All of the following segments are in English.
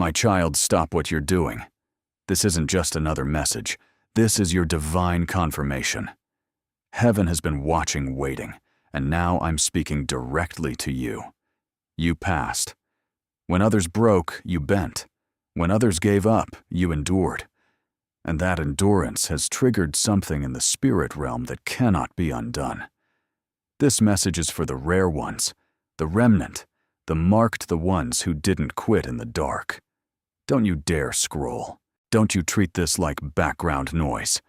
My child, stop what you're doing. This isn't just another message. This is your divine confirmation. Heaven has been watching, waiting, and now I'm speaking directly to you. You passed. When others broke, you bent. When others gave up, you endured. And that endurance has triggered something in the spirit realm that cannot be undone. This message is for the rare ones, the remnant, the marked, the ones who didn't quit in the dark. Don't you dare scroll. Don't you treat this like background noise.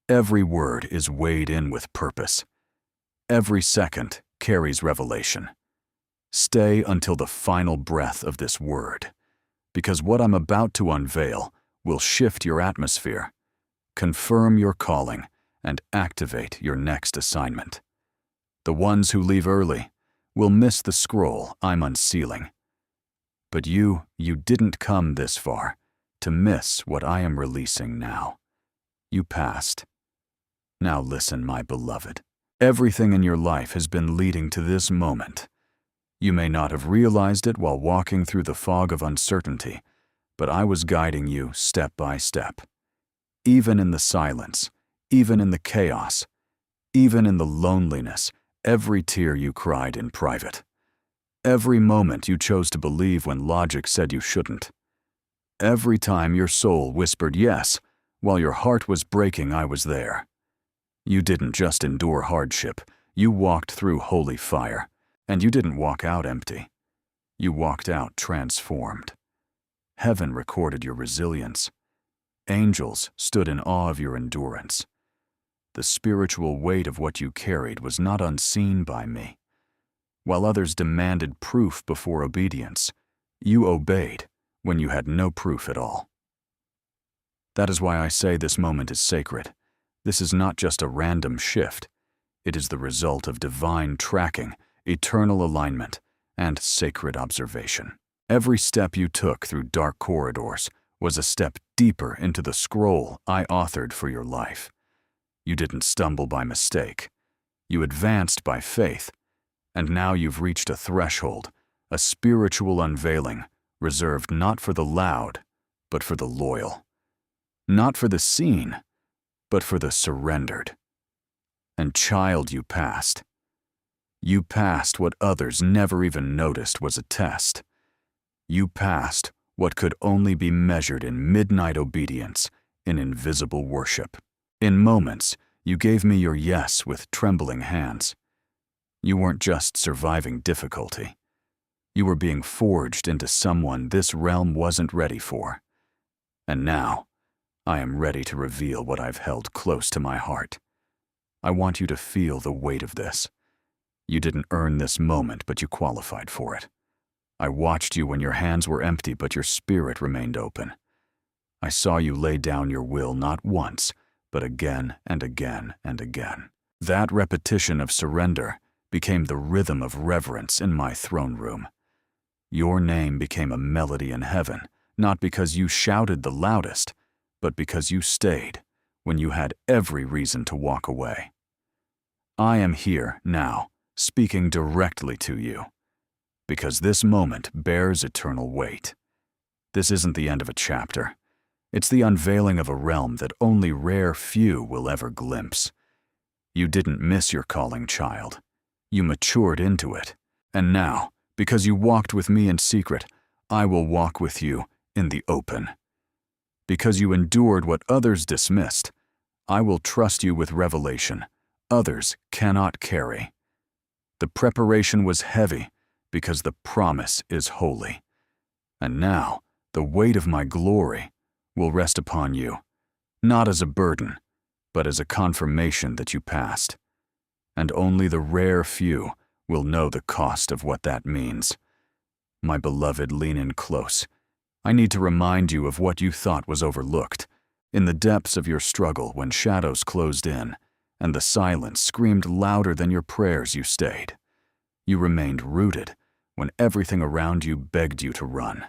Every word is weighed in with purpose. Every second carries revelation. Stay until the final breath of this word, because what I'm about to unveil will shift your atmosphere, confirm your calling, and activate your next assignment. The ones who leave early will miss the scroll I'm unsealing. But you didn't come this far to miss what I am releasing now. You passed. Now listen, my beloved. Everything in your life has been leading to this moment. You may not have realized it while walking through the fog of uncertainty, but I was guiding you step by step. Even in the silence, even in the chaos, even in the loneliness, every tear you cried in private. Every moment you chose to believe when logic said you shouldn't. Every time your soul whispered yes, while your heart was breaking, I was there. You didn't just endure hardship, you walked through holy fire, and you didn't walk out empty. You walked out transformed. Heaven recorded your resilience. Angels stood in awe of your endurance. The spiritual weight of what you carried was not unseen by me. While others demanded proof before obedience, you obeyed when you had no proof at all. That is why I say this moment is sacred. This is not just a random shift. It is the result of divine tracking, eternal alignment, and sacred observation. Every step you took through dark corridors was a step deeper into the scroll I authored for your life. You didn't stumble by mistake. You advanced by faith, and now you've reached a threshold, a spiritual unveiling reserved not for the loud, but for the loyal. Not for the seen, but for the surrendered. And child, you passed. You passed what others never even noticed was a test. You passed what could only be measured in midnight obedience, in invisible worship. In moments, you gave me your yes with trembling hands. You weren't just surviving difficulty. You were being forged into someone this realm wasn't ready for. And now, I am ready to reveal what I've held close to my heart. I want you to feel the weight of this. You didn't earn this moment, but you qualified for it. I watched you when your hands were empty, but your spirit remained open. I saw you lay down your will not once, but again and again and again. That repetition of surrender became the rhythm of reverence in my throne room. Your name became a melody in heaven, not because you shouted the loudest, but because you stayed when you had every reason to walk away. I am here now, speaking directly to you, because this moment bears eternal weight. This isn't the end of a chapter. It's the unveiling of a realm that only rare few will ever glimpse. You didn't miss your calling, child. You matured into it. And now, because you walked with me in secret, I will walk with you in the open. Because you endured what others dismissed, I will trust you with revelation others cannot carry. The preparation was heavy because the promise is holy. And now, the weight of my glory will rest upon you, not as a burden, but as a confirmation that you passed. And only the rare few will know the cost of what that means. My beloved, lean in close. I need to remind you of what you thought was overlooked. In the depths of your struggle, when shadows closed in, and the silence screamed louder than your prayers, you stayed. You remained rooted when everything around you begged you to run.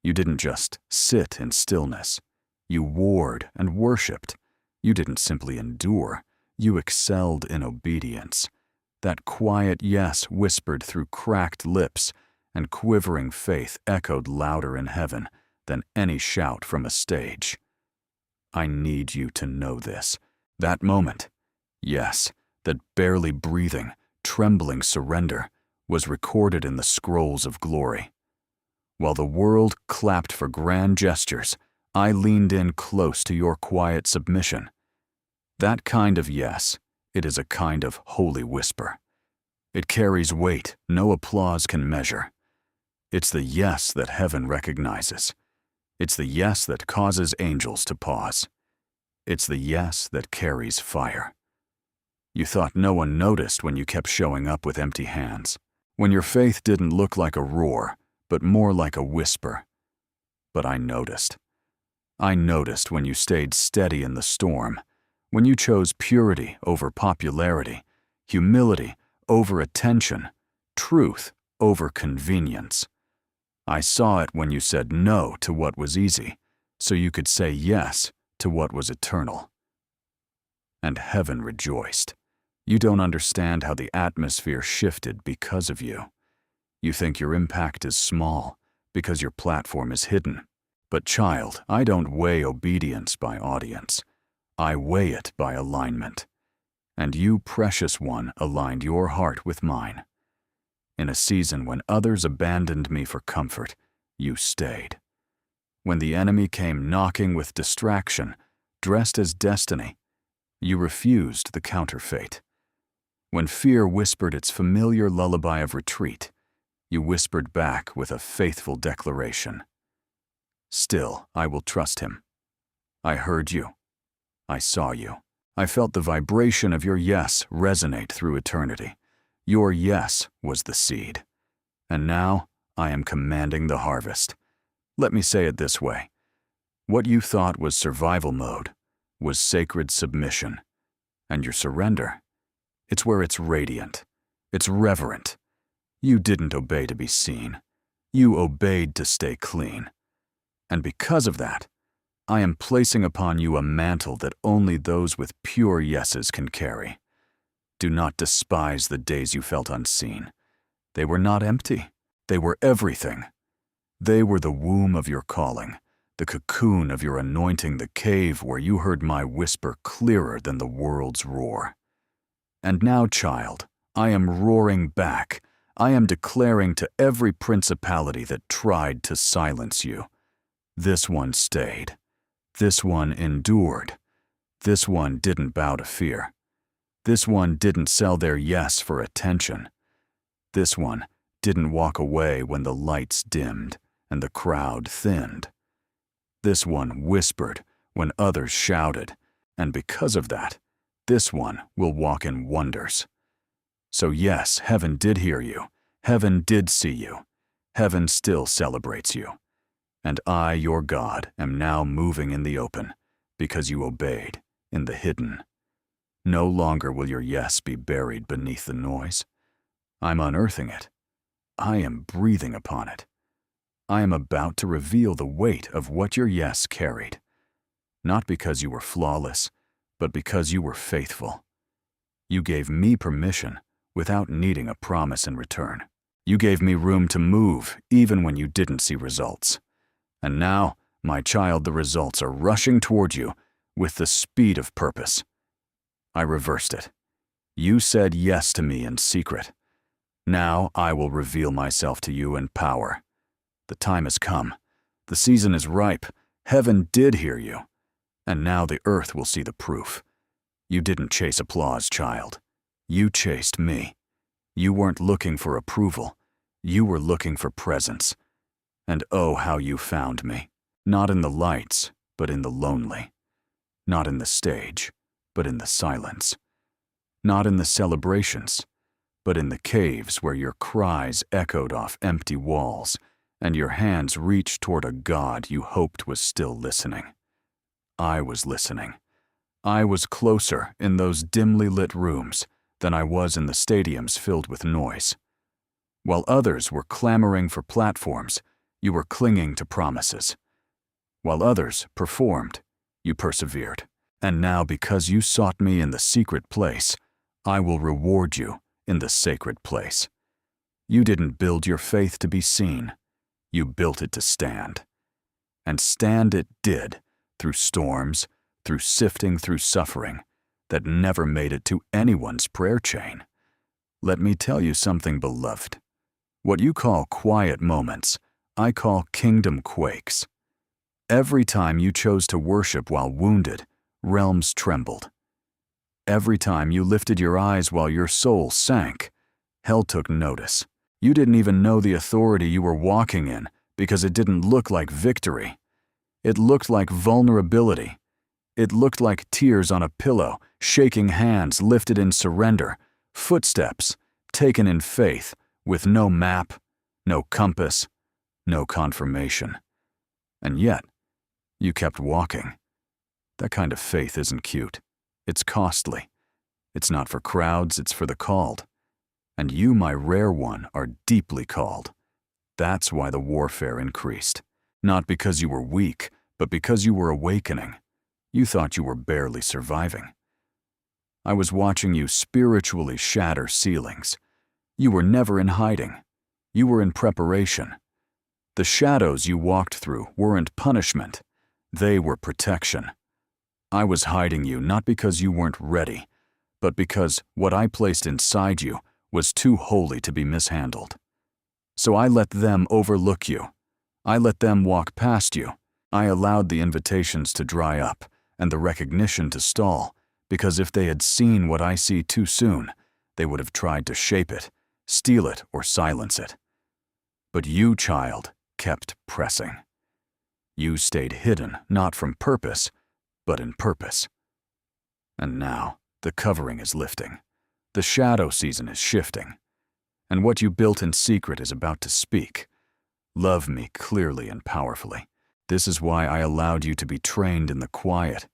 You didn't just sit in stillness. You warred and worshipped. You didn't simply endure. You excelled in obedience. That quiet yes whispered through cracked lips, and quivering faith echoed louder in heaven than any shout from a stage. I need you to know this. That moment, yes, that barely breathing, trembling surrender was recorded in the scrolls of glory. While the world clapped for grand gestures, I leaned in close to your quiet submission. That kind of yes, it is a kind of holy whisper. It carries weight no applause can measure. It's the yes that heaven recognizes. It's the yes that causes angels to pause. It's the yes that carries fire. You thought no one noticed when you kept showing up with empty hands, when your faith didn't look like a roar, but more like a whisper. But I noticed. I noticed when you stayed steady in the storm, when you chose purity over popularity, humility over attention, truth over convenience. I saw it when you said no to what was easy, so you could say yes to what was eternal. And heaven rejoiced. You don't understand how the atmosphere shifted because of you. You think your impact is small because your platform is hidden. But child, I don't weigh obedience by audience. I weigh it by alignment. And you, precious one, aligned your heart with mine. In a season when others abandoned me for comfort, you stayed. When the enemy came knocking with distraction, dressed as destiny, you refused the counterfeit. When fear whispered its familiar lullaby of retreat, you whispered back with a faithful declaration. Still, I will trust him. I heard you. I saw you. I felt the vibration of your yes resonate through eternity. Your yes was the seed. And now I am commanding the harvest. Let me say it this way. What you thought was survival mode was sacred submission. And your surrender, it's where it's radiant. It's reverent. You didn't obey to be seen. You obeyed to stay clean. And because of that, I am placing upon you a mantle that only those with pure yeses can carry. Do not despise the days you felt unseen. They were not empty. They were everything. They were the womb of your calling, the cocoon of your anointing, the cave where you heard my whisper clearer than the world's roar. And now, child, I am roaring back. I am declaring to every principality that tried to silence you. This one stayed. This one endured. This one didn't bow to fear. This one didn't sell their yes for attention. This one didn't walk away when the lights dimmed and the crowd thinned. This one whispered when others shouted, and because of that, this one will walk in wonders. So yes, heaven did hear you. Heaven did see you. Heaven still celebrates you. And I, your God, am now moving in the open, because you obeyed in the hidden. No longer will your yes be buried beneath the noise. I'm unearthing it. I am breathing upon it. I am about to reveal the weight of what your yes carried. Not because you were flawless, but because you were faithful. You gave me permission without needing a promise in return. You gave me room to move even when you didn't see results. And now, my child, the results are rushing toward you with the speed of purpose. I reversed it. You said yes to me in secret. Now I will reveal myself to you in power. The time has come. The season is ripe. Heaven did hear you. And now the earth will see the proof. You didn't chase applause, child. You chased me. You weren't looking for approval. You were looking for presence. And oh, how you found me. Not in the lights, but in the lonely. Not in the stage, but in the silence. Not in the celebrations, but in the caves where your cries echoed off empty walls and your hands reached toward a God you hoped was still listening. I was listening. I was closer in those dimly lit rooms than I was in the stadiums filled with noise. While others were clamoring for platforms, you were clinging to promises. While others performed, you persevered. And now, because you sought me in the secret place, I will reward you in the sacred place. You didn't build your faith to be seen. You built it to stand. and stand it did, through storms, through sifting through suffering, that never made it to anyone's prayer chain. Let me tell you something, beloved. What you call quiet moments, I call kingdom quakes. Every time you chose to worship while wounded, realms trembled. Every time you lifted your eyes while your soul sank, hell took notice. You didn't even know the authority you were walking in because it didn't look like victory. It looked like vulnerability. It looked like tears on a pillow, shaking hands lifted in surrender, footsteps taken in faith with no map, no compass, no confirmation. And yet, you kept walking. That kind of faith isn't cute. It's costly. It's not for crowds, it's for the called. And you, my rare one, are deeply called. That's why the warfare increased. Not because you were weak, but because you were awakening. You thought you were barely surviving. I was watching you spiritually shatter ceilings. You were never in hiding. You were in preparation. The shadows you walked through weren't punishment. They were protection. I was hiding you not because you weren't ready, but because what I placed inside you was too holy to be mishandled. So I let them overlook you. I let them walk past you. I allowed the invitations to dry up and the recognition to stall, because if they had seen what I see too soon, they would have tried to shape it, steal it, or silence it. But you, child, kept pressing. You stayed hidden, not from purpose, but in purpose. And now, the covering is lifting. The shadow season is shifting. And what you built in secret is about to speak. Love me clearly and powerfully. This is why I allowed you to be trained in the quiet,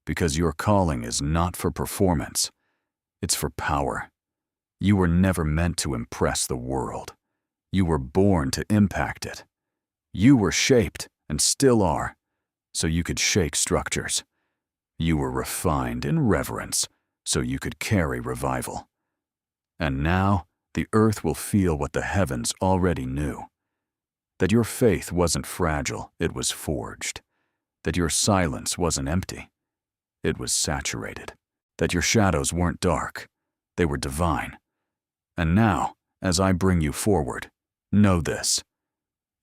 because your calling is not for performance. It's for power. You were never meant to impress the world. You were born to impact it. You were shaped, and still are, so you could shake structures. You were refined in reverence, so you could carry revival. And now, the earth will feel what the heavens already knew. That your faith wasn't fragile, it was forged. That your silence wasn't empty, it was saturated. That your shadows weren't dark, they were divine. And now, as I bring you forward, know this.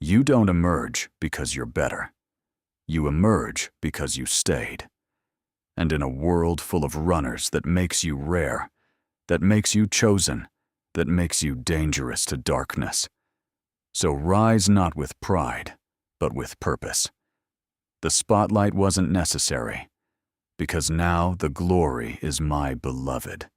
You don't emerge because you're better. You emerge because you stayed. And in a world full of runners that makes you rare, that makes you chosen, that makes you dangerous to darkness. So rise not with pride, but with purpose. The spotlight wasn't necessary, because now the glory is my beloved.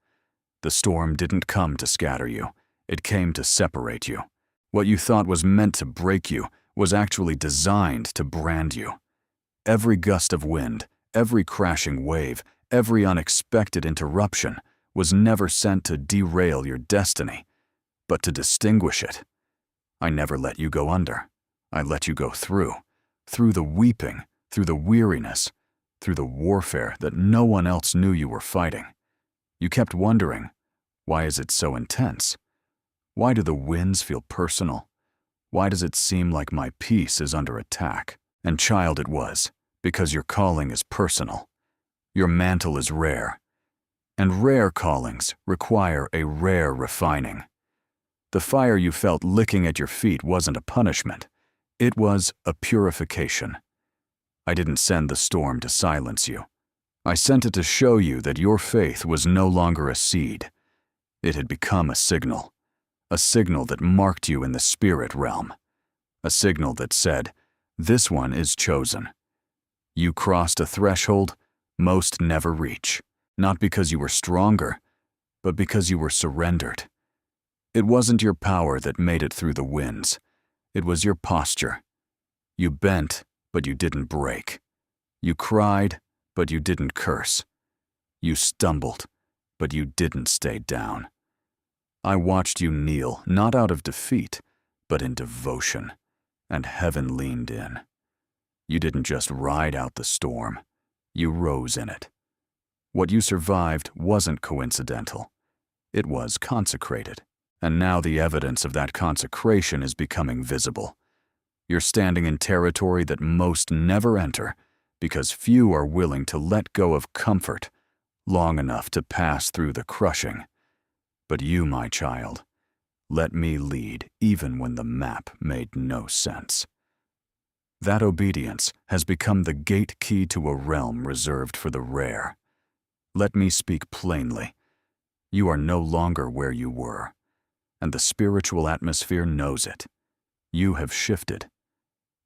The storm didn't come to scatter you, it came to separate you. What you thought was meant to break you was actually designed to brand you. Every gust of wind, every crashing wave, every unexpected interruption was never sent to derail your destiny, but to distinguish it. I never let you go under. I let you go through the weeping, through the weariness, through the warfare that no one else knew you were fighting. You kept wondering, why is it so intense? Why do the winds feel personal? Why does it seem like my peace is under attack? And child, it was, because your calling is personal. Your mantle is rare. And rare callings require a rare refining. The fire you felt licking at your feet wasn't a punishment. It was a purification. I didn't send the storm to silence you. I sent it to show you that your faith was no longer a seed. It had become a signal that marked you in the spirit realm, a signal that said, this one is chosen. You crossed a threshold most never reach, not because you were stronger, but because you were surrendered. It wasn't your power that made it through the winds. It was your posture. You bent, but you didn't break. You cried, but you didn't curse. You stumbled, but you didn't stay down. I watched you kneel, not out of defeat, but in devotion, and heaven leaned in. You didn't just ride out the storm. You rose in it. What you survived wasn't coincidental. It was consecrated. And now the evidence of that consecration is becoming visible. You're standing in territory that most never enter because few are willing to let go of comfort long enough to pass through the crushing. But you, my child, let me lead even when the map made no sense. That obedience has become the gate key to a realm reserved for the rare. Let me speak plainly. You are no longer where you were, and the spiritual atmosphere knows it. You have shifted.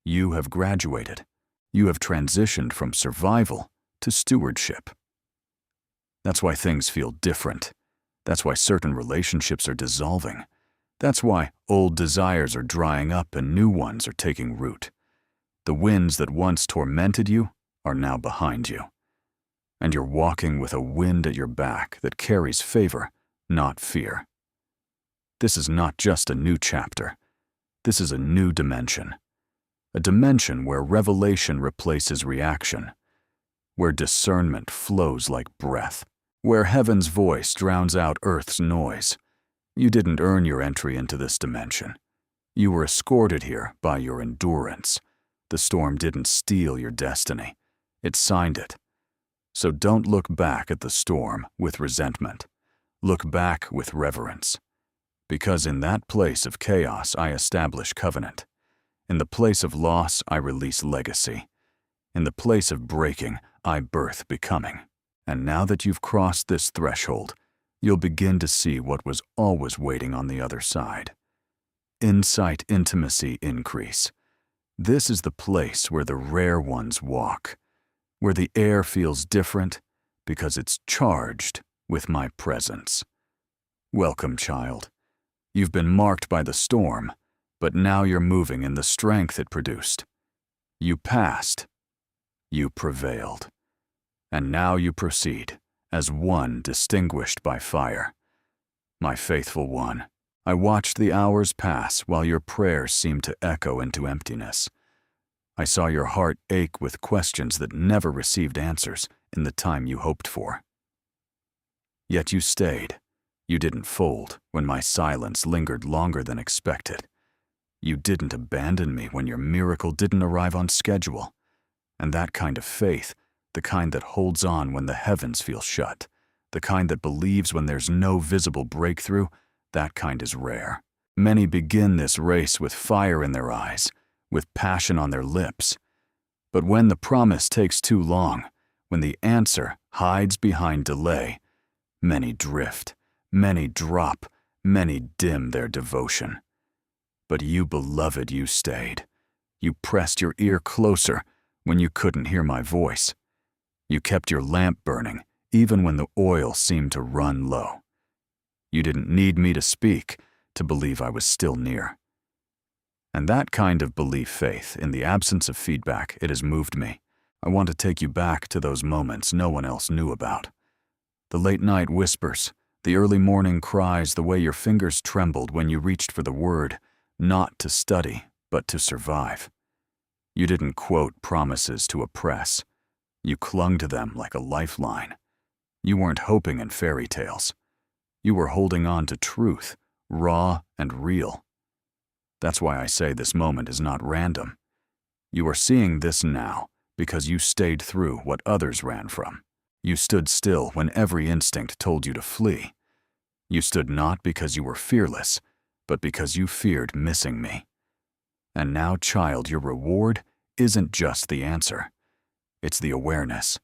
You have graduated. You have transitioned from survival to stewardship. That's why things feel different. That's why certain relationships are dissolving. That's why old desires are drying up and new ones are taking root. The winds that once tormented you are now behind you. And you're walking with a wind at your back that carries favor, not fear. This is not just a new chapter. This is a new dimension. A dimension where revelation replaces reaction, where discernment flows like breath, where heaven's voice drowns out earth's noise. You didn't earn your entry into this dimension. You were escorted here by your endurance. The storm didn't steal your destiny. It signed it. So don't look back at the storm with resentment. Look back with reverence. Because in that place of chaos, I establish covenant. In the place of loss, I release legacy. In the place of breaking, I birth becoming. And now that you've crossed this threshold, you'll begin to see what was always waiting on the other side. Insight, intimacy, increase. This is the place where the rare ones walk, where the air feels different because it's charged with my presence. Welcome, child. You've been marked by the storm, but now you're moving in the strength it produced. You passed. You prevailed. And now you proceed as one distinguished by fire. My faithful one, I watched the hours pass while your prayers seemed to echo into emptiness. I saw your heart ache with questions that never received answers in the time you hoped for. Yet you stayed. You didn't fold when my silence lingered longer than expected. You didn't abandon me when your miracle didn't arrive on schedule. And that kind of faith, the kind that holds on when the heavens feel shut, the kind that believes when there's no visible breakthrough, that kind is rare. Many begin this race with fire in their eyes, with passion on their lips. But when the promise takes too long, when the answer hides behind delay, many drift, many drop, many dim their devotion. But you, beloved, you stayed. You pressed your ear closer when you couldn't hear my voice. You kept your lamp burning even when the oil seemed to run low. You didn't need me to speak to believe I was still near. And that kind of belief faith, in the absence of feedback, it has moved me. I want to take you back to those moments no one else knew about. The late night whispers, the early morning cries, the way your fingers trembled when you reached for the word, not to study, but to survive. You didn't quote promises to oppress. You clung to them like a lifeline. You weren't hoping in fairy tales. You were holding on to truth, raw and real. That's why I say this moment is not random. You are seeing this now because you stayed through what others ran from. You stood still when every instinct told you to flee. You stood not because you were fearless, but because you feared missing me. And now, child, your reward isn't just the answer. It's the awareness.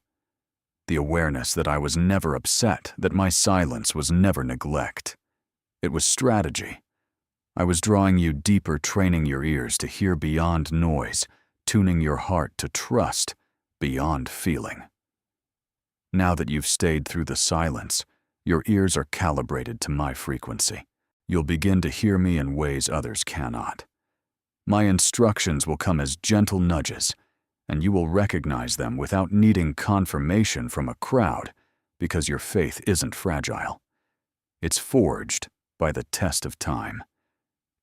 The awareness that I was never upset, that my silence was never neglect. It was strategy. I was drawing you deeper, training your ears to hear beyond noise, tuning your heart to trust beyond feeling. Now that you've stayed through the silence, your ears are calibrated to my frequency. You'll begin to hear me in ways others cannot. My instructions will come as gentle nudges, and you will recognize them without needing confirmation from a crowd because your faith isn't fragile. It's forged by the test of time.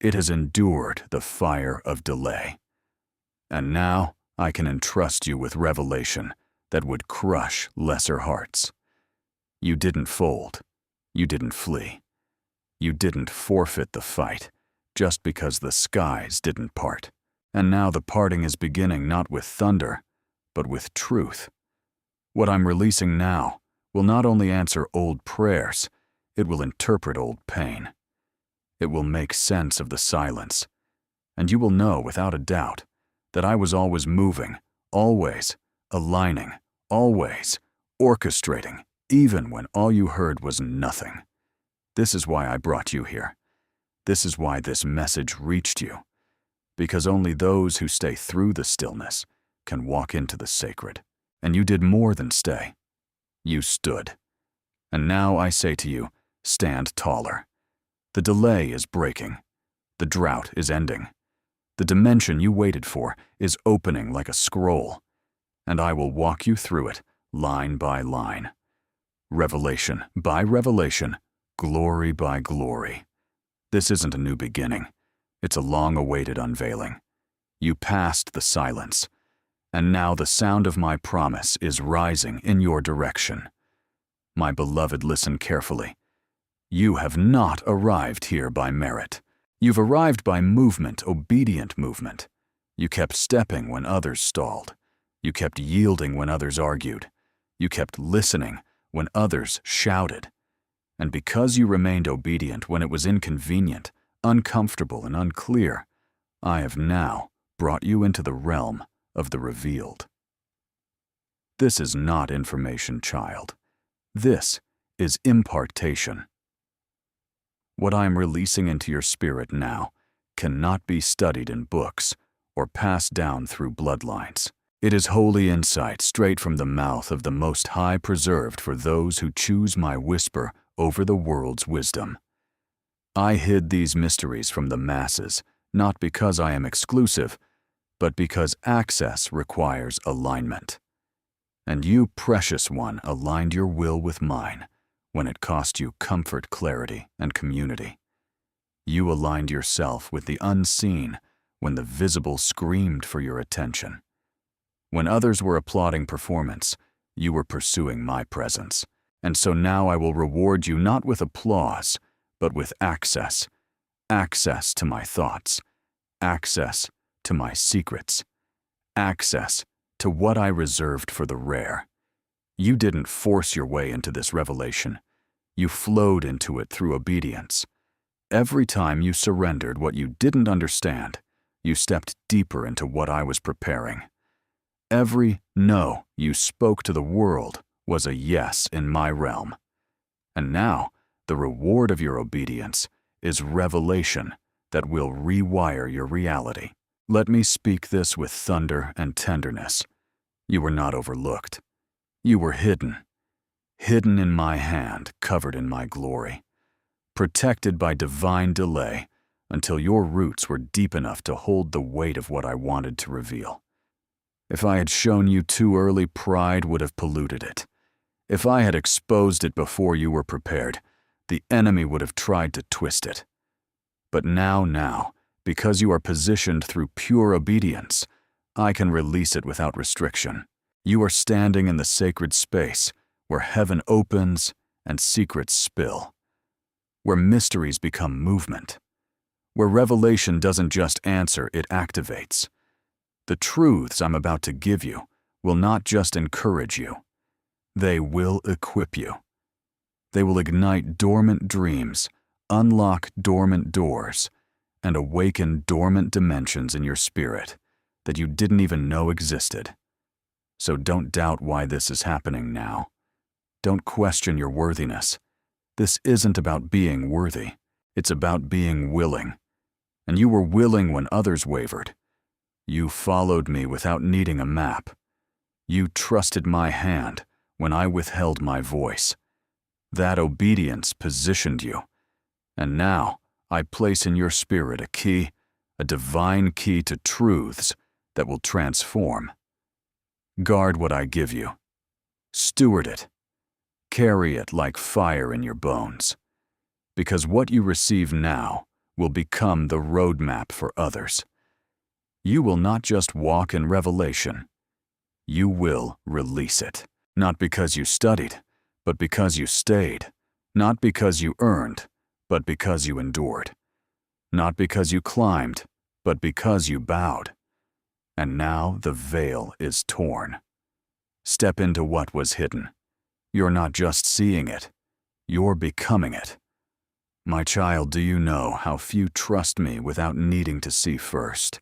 It has endured the fire of delay. And now I can entrust you with revelation that would crush lesser hearts. You didn't fold. You didn't flee. You didn't forfeit the fight just because the skies didn't part. And now the parting is beginning not with thunder, but with truth. What I'm releasing now will not only answer old prayers, it will interpret old pain. It will make sense of the silence, and you will know without a doubt that I was always moving, always aligning, always orchestrating, even when all you heard was nothing. This is why I brought you here. This is why this message reached you, because only those who stay through the stillness can walk into the sacred. And you did more than stay. You stood. And now I say to you, stand taller. The delay is breaking. The drought is ending. The dimension you waited for is opening like a scroll, and I will walk you through it, line by line. Revelation by revelation, glory by glory. This isn't a new beginning. It's a long-awaited unveiling. You passed the silence, and now the sound of my promise is rising in your direction. My beloved, listen carefully. You have not arrived here by merit. You've arrived by movement, obedient movement. You kept stepping when others stalled. You kept yielding when others argued. You kept listening when others shouted. And because you remained obedient when it was inconvenient, uncomfortable, and unclear, I have now brought you into the realm of the revealed. This is not information, child. This is impartation. What I am releasing into your spirit now cannot be studied in books or passed down through bloodlines. It is holy insight straight from the mouth of the Most High, preserved for those who choose my whisper over the world's wisdom. I hid these mysteries from the masses, not because I am exclusive, but because access requires alignment. And you, precious one, aligned your will with mine when it cost you comfort, clarity, and community. You aligned yourself with the unseen when the visible screamed for your attention. When others were applauding performance, you were pursuing my presence. And so now I will reward you not with applause, but with access. Access to my thoughts. Access to my secrets. Access to what I reserved for the rare. You didn't force your way into this revelation. You flowed into it through obedience. Every time you surrendered what you didn't understand, you stepped deeper into what I was preparing. Every no you spoke to the world was a yes in my realm. And now, the reward of your obedience is revelation that will rewire your reality. Let me speak this with thunder and tenderness. You were not overlooked. You were hidden. Hidden in my hand, covered in my glory. Protected by divine delay until your roots were deep enough to hold the weight of what I wanted to reveal. If I had shown you too early, pride would have polluted it. If I had exposed it before you were prepared, the enemy would have tried to twist it. But now, because you are positioned through pure obedience, I can release it without restriction. You are standing in the sacred space where heaven opens and secrets spill, where mysteries become movement, where revelation doesn't just answer, it activates. The truths I'm about to give you will not just encourage you, they will equip you. They will ignite dormant dreams, unlock dormant doors, and awaken dormant dimensions in your spirit that you didn't even know existed. So don't doubt why this is happening now. Don't question your worthiness. This isn't about being worthy. It's about being willing. And you were willing when others wavered. You followed me without needing a map. You trusted my hand when I withheld my voice. That obedience positioned you. And now I place in your spirit a key, a divine key to truths that will transform. Guard what I give you. Steward it. Carry it like fire in your bones. Because what you receive now will become the roadmap for others. You will not just walk in revelation. You will release it. Not because you studied, but because you stayed. Not because you earned, but because you endured. Not because you climbed, but because you bowed. And now the veil is torn. Step into what was hidden. You're not just seeing it, you're becoming it. My child, do you know how few trust me without needing to see first?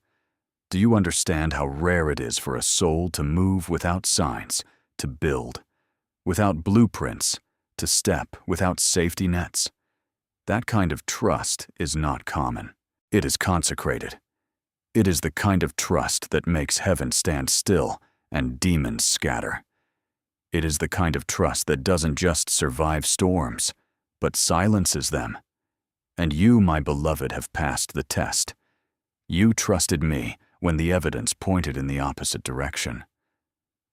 Do you understand how rare it is for a soul to move without signs, to build, without blueprints, to step without safety nets? That kind of trust is not common. It is consecrated. It is the kind of trust that makes heaven stand still and demons scatter. It is the kind of trust that doesn't just survive storms, but silences them. And you, my beloved, have passed the test. You trusted me when the evidence pointed in the opposite direction.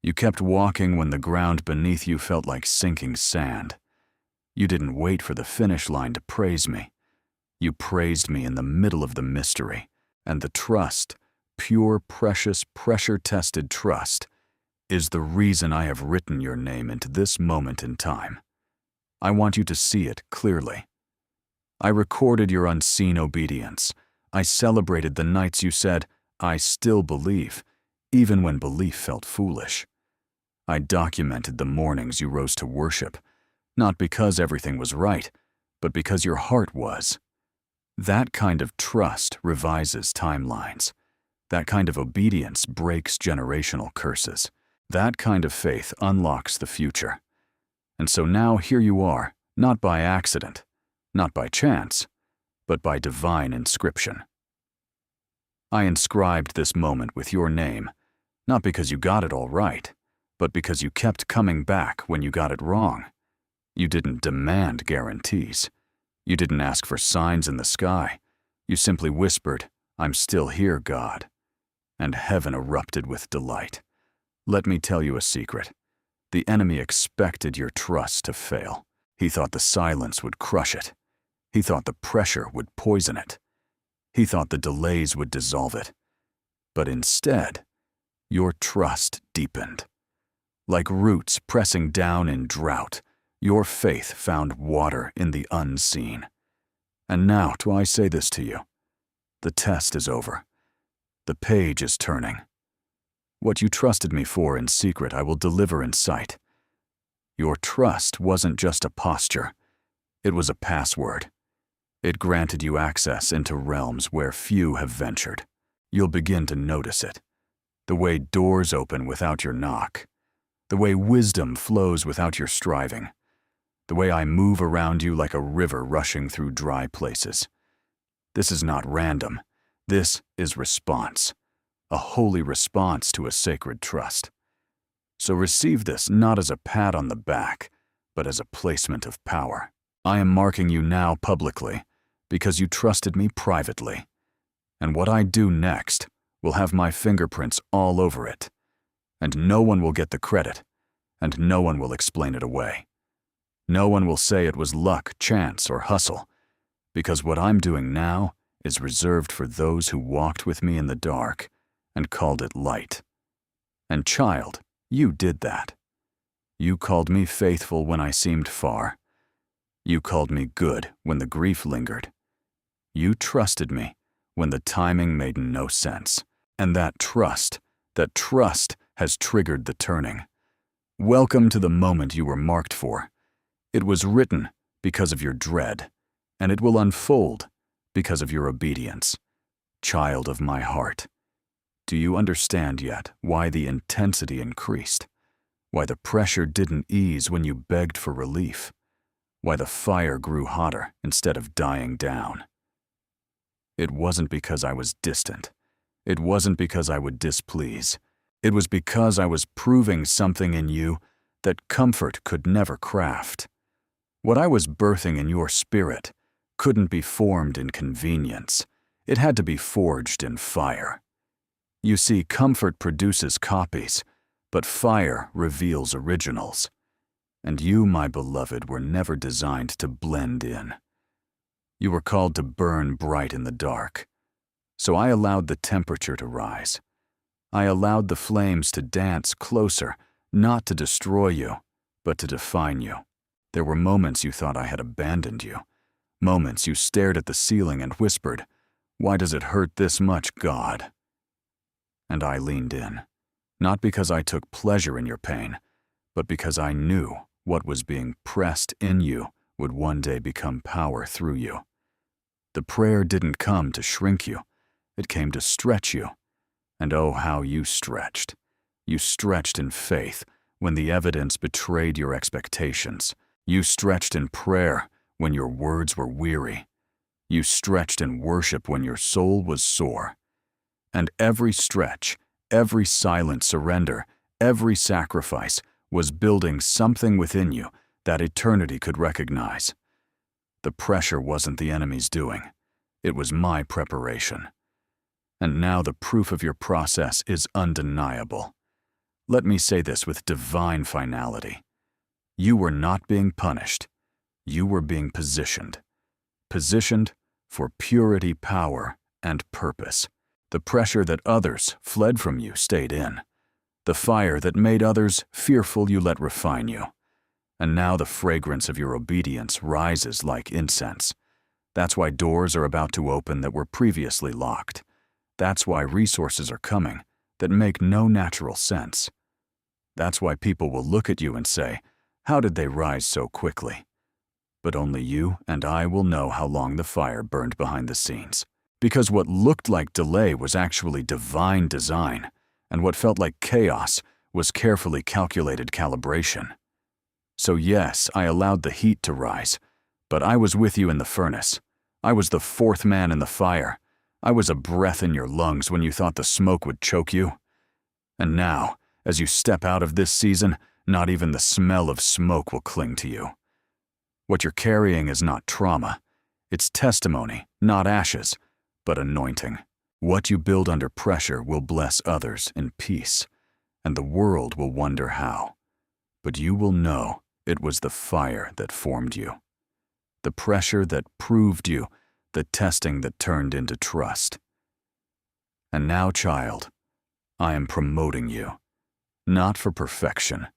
You kept walking when the ground beneath you felt like sinking sand. You didn't wait for the finish line to praise me. You praised me in the middle of the mystery, and the trust, pure, precious, pressure-tested trust, is the reason I have written your name into this moment in time. I want you to see it clearly. I recorded your unseen obedience. I celebrated the nights you said, "I still believe," even when belief felt foolish. I documented the mornings you rose to worship, not because everything was right, but because your heart was. That kind of trust revises timelines. That kind of obedience breaks generational curses. That kind of faith unlocks the future. And so now here you are, not by accident, not by chance, but by divine inscription. I inscribed this moment with your name, not because you got it all right, but because you kept coming back when you got it wrong. You didn't demand guarantees. You didn't ask for signs in the sky. You simply whispered, "I'm still here, God." And heaven erupted with delight. Let me tell you a secret. The enemy expected your trust to fail. He thought the silence would crush it. He thought the pressure would poison it. He thought the delays would dissolve it. But instead, your trust deepened. Like roots pressing down in drought, your faith found water in the unseen. And now, do I say this to you? The test is over. The page is turning. What you trusted me for in secret, I will deliver in sight. Your trust wasn't just a posture. It was a password. It granted you access into realms where few have ventured. You'll begin to notice it. The way doors open without your knock. The way wisdom flows without your striving. The way I move around you like a river rushing through dry places. This is not random. This is response. A holy response to a sacred trust. So receive this not as a pat on the back, but as a placement of power. I am marking you now publicly because you trusted me privately. And what I do next will have my fingerprints all over it. And no one will get the credit, and no one will explain it away. No one will say it was luck, chance, or hustle, because what I'm doing now is reserved for those who walked with me in the dark and called it light. And child, you did that. You called me faithful when I seemed far. You called me good when the grief lingered. You trusted me when the timing made no sense. And that trust has triggered the turning. Welcome to the moment you were marked for. It was written because of your dread, and it will unfold because of your obedience. Child of my heart, do you understand yet why the intensity increased? Why the pressure didn't ease when you begged for relief? Why the fire grew hotter instead of dying down? It wasn't because I was distant. It wasn't because I would displease. It was because I was proving something in you that comfort could never craft. What I was birthing in your spirit couldn't be formed in convenience. It had to be forged in fire. You see, comfort produces copies, but fire reveals originals. And you, my beloved, were never designed to blend in. You were called to burn bright in the dark. So I allowed the temperature to rise. I allowed the flames to dance closer, not to destroy you, but to define you. There were moments you thought I had abandoned you. Moments you stared at the ceiling and whispered, "Why does it hurt this much, God?" And I leaned in, not because I took pleasure in your pain, but because I knew what was being pressed in you would one day become power through you. The prayer didn't come to shrink you, it came to stretch you. And oh, how you stretched. You stretched in faith when the evidence betrayed your expectations. You stretched in prayer when your words were weary. You stretched in worship when your soul was sore. And every stretch, every silent surrender, every sacrifice was building something within you that eternity could recognize. The pressure wasn't the enemy's doing. It was my preparation. And now the proof of your process is undeniable. Let me say this with divine finality. You were not being punished. You were being positioned. Positioned for purity, power, and purpose. The pressure that others fled from you stayed in. The fire that made others fearful you let refine you. And now the fragrance of your obedience rises like incense. That's why doors are about to open that were previously locked. That's why resources are coming that make no natural sense. That's why people will look at you and say, "How did they rise so quickly?" But only you and I will know how long the fire burned behind the scenes. Because what looked like delay was actually divine design, and what felt like chaos was carefully calculated calibration. So yes, I allowed the heat to rise, but I was with you in the furnace. I was the fourth man in the fire. I was a breath in your lungs when you thought the smoke would choke you. And now, as you step out of this season, not even the smell of smoke will cling to you. What you're carrying is not trauma. It's testimony, not ashes, but anointing. What you build under pressure will bless others in peace, and the world will wonder how. But you will know it was the fire that formed you, the pressure that proved you, the testing that turned into trust. And now, child, I am promoting you, not for perfection,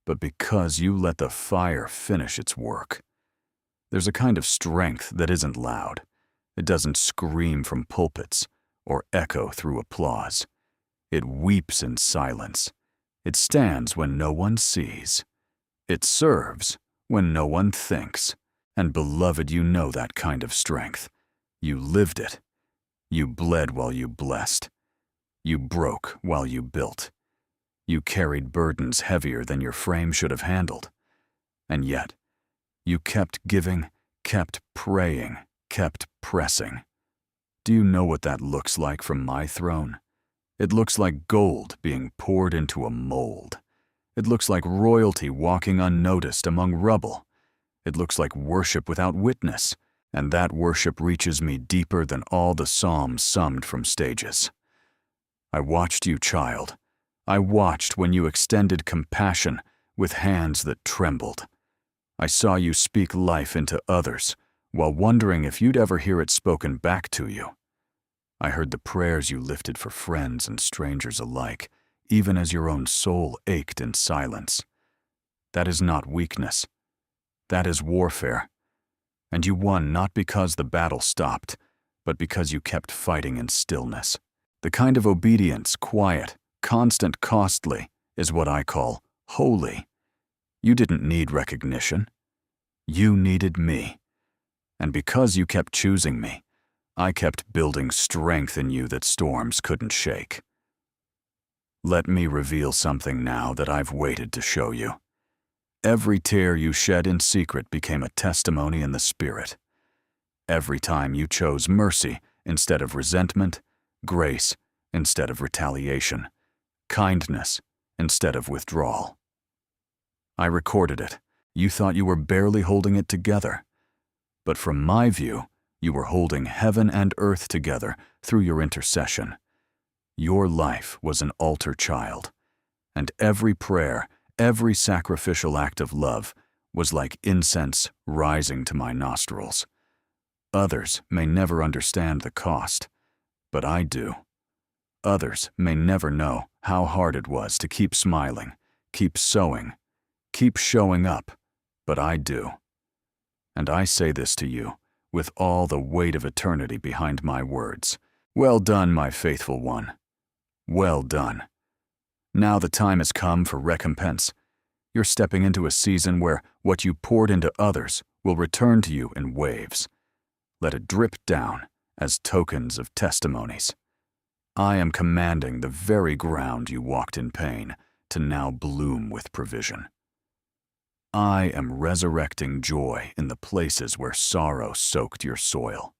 but because you let the fire finish its work. There's a kind of strength that isn't loud. It doesn't scream from pulpits or echo through applause. It weeps in silence. It stands when no one sees. It serves when no one thinks. And beloved, you know that kind of strength. You lived it. You bled while you blessed. You broke while you built. You carried burdens heavier than your frame should have handled. And yet, you kept giving, kept praying, kept pressing. Do you know what that looks like from my throne? It looks like gold being poured into a mold. It looks like royalty walking unnoticed among rubble. It looks like worship without witness, and that worship reaches me deeper than all the psalms summed from stages. I watched you, child. I watched when you extended compassion with hands that trembled. I saw you speak life into others, while wondering if you'd ever hear it spoken back to you. I heard the prayers you lifted for friends and strangers alike, even as your own soul ached in silence. That is not weakness. That is warfare. And you won not because the battle stopped, but because you kept fighting in stillness. The kind of obedience, quiet, constant, costly, is what I call holy. You didn't need recognition. You needed me. And because you kept choosing me, I kept building strength in you that storms couldn't shake. Let me reveal something now that I've waited to show you. Every tear you shed in secret became a testimony in the spirit. Every time you chose mercy instead of resentment, grace instead of retaliation, kindness instead of withdrawal. I recorded it. You thought you were barely holding it together. But from my view, you were holding heaven and earth together through your intercession. Your life was an altar child, and every prayer, every sacrificial act of love was like incense rising to my nostrils. Others may never understand the cost, but I do. Others may never know how hard it was to keep smiling, keep sowing, keep showing up, but I do. And I say this to you with all the weight of eternity behind my words. Well done, my faithful one. Well done. Now the time has come for recompense. You're stepping into a season where what you poured into others will return to you in waves. Let it drip down as tokens of testimonies. I am commanding the very ground you walked in pain to now bloom with provision. I am resurrecting joy in the places where sorrow soaked your soil.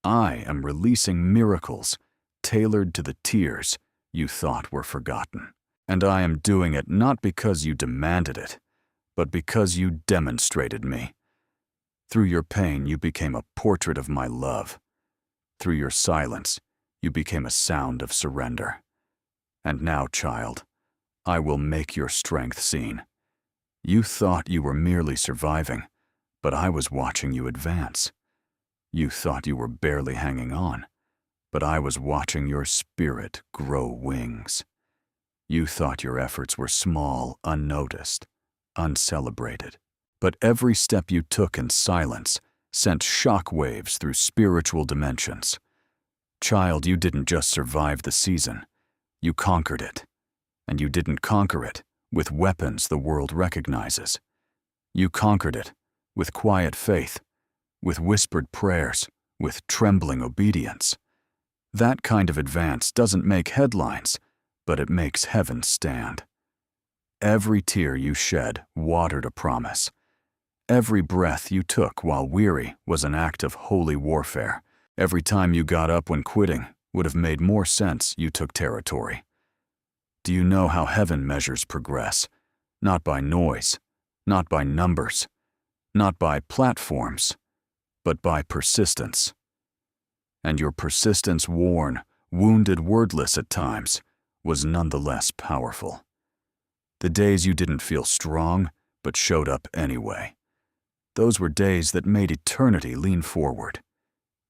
I am releasing miracles tailored to the tears you thought were forgotten. And I am doing it not because you demanded it, but because you demonstrated me. Through your pain, you became a portrait of my love. Through your silence, you became a sound of surrender. And now, child, I will make your strength seen. You thought you were merely surviving, but I was watching you advance. You thought you were barely hanging on, but I was watching your spirit grow wings. You thought your efforts were small, unnoticed, uncelebrated. But every step you took in silence sent shock waves through spiritual dimensions. Child, you didn't just survive the season, you conquered it. And you didn't conquer it with weapons the world recognizes. You conquered it with quiet faith, with whispered prayers, with trembling obedience. That kind of advance doesn't make headlines, but it makes heaven stand. Every tear you shed watered a promise. Every breath you took while weary was an act of holy warfare. Every time you got up when quitting would have made more sense you took territory. Do you know how heaven measures progress? Not by noise, not by numbers, not by platforms, but by persistence. And your persistence, worn, wounded, wordless at times, was nonetheless powerful. The days you didn't feel strong, but showed up anyway. Those were days that made eternity lean forward.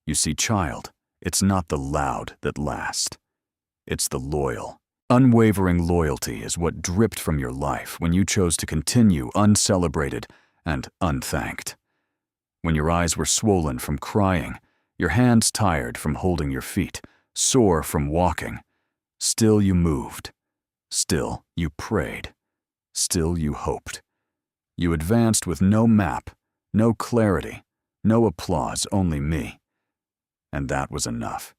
You see, child, it's not the loud that last. It's the loyal. Unwavering loyalty is what dripped from your life when you chose to continue uncelebrated and unthanked. When your eyes were swollen from crying, your hands tired from holding your feet, sore from walking, still you moved. Still you prayed. Still you hoped. You advanced with no map, no clarity, no applause, only me. And that was enough.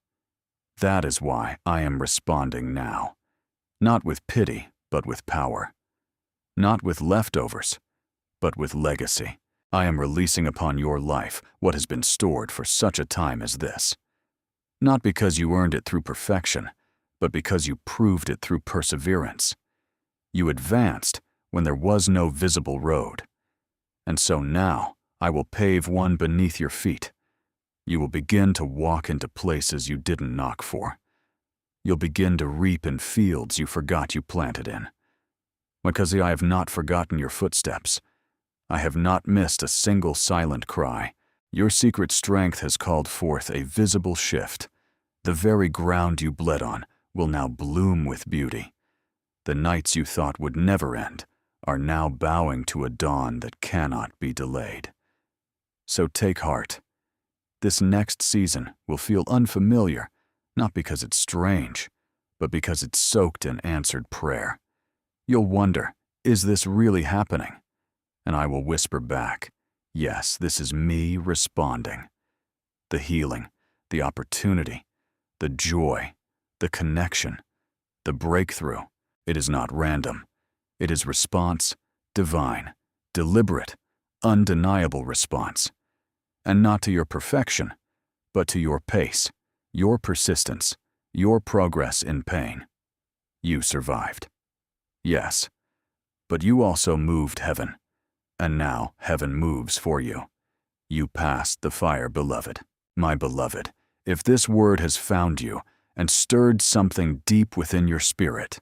That is why I am responding now. Not with pity, but with power. Not with leftovers, but with legacy. I am releasing upon your life what has been stored for such a time as this. Not because you earned it through perfection, but because you proved it through perseverance. You advanced when there was no visible road. And so now I will pave one beneath your feet. You will begin to walk into places you didn't knock for. You'll begin to reap in fields you forgot you planted in. Because I have not forgotten your footsteps. I have not missed a single silent cry. Your secret strength has called forth a visible shift. The very ground you bled on will now bloom with beauty. The nights you thought would never end are now bowing to a dawn that cannot be delayed. So take heart. This next season will feel unfamiliar, not because it's strange, but because it's soaked in answered prayer. You'll wonder, is this really happening? And I will whisper back, yes, this is me responding. The healing, the opportunity, the joy, the connection, the breakthrough, it is not random. It is response, divine, deliberate, undeniable response. And not to your perfection, but to your pace, your persistence, your progress in pain. You survived. Yes, but you also moved heaven, and now heaven moves for you. You passed the fire, beloved. My beloved, if this word has found you and stirred something deep within your spirit,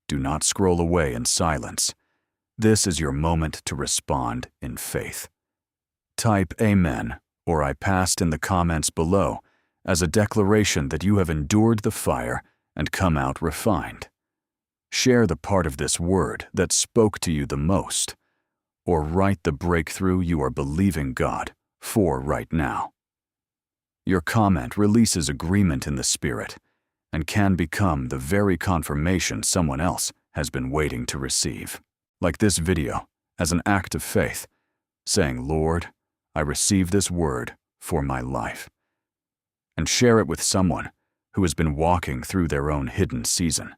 do not scroll away in silence. This is your moment to respond in faith. Type Amen, or I passed in the comments below, as a declaration that you have endured the fire and come out refined. Share the part of this word that spoke to you the most, or write the breakthrough you are believing God for right now. Your comment releases agreement in the spirit, and can become the very confirmation someone else has been waiting to receive. Like this video, as an act of faith, saying, "Lord, I receive this word for my life." And share it with someone who has been walking through their own hidden season,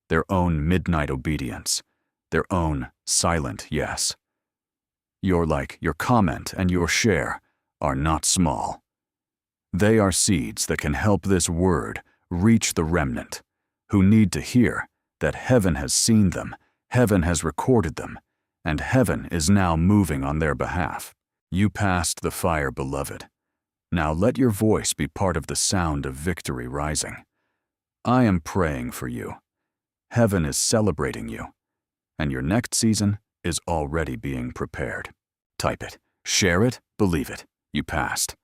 their own midnight obedience, their own silent yes. Your comment and your share are not small. They are seeds that can help this word reach the remnant, who need to hear that heaven has seen them, heaven has recorded them, and heaven is now moving on their behalf. You passed the fire, beloved. Now let your voice be part of the sound of victory rising. I am praying for you. Heaven is celebrating you, and your next season is already being prepared. Type it, share it, believe it. You passed.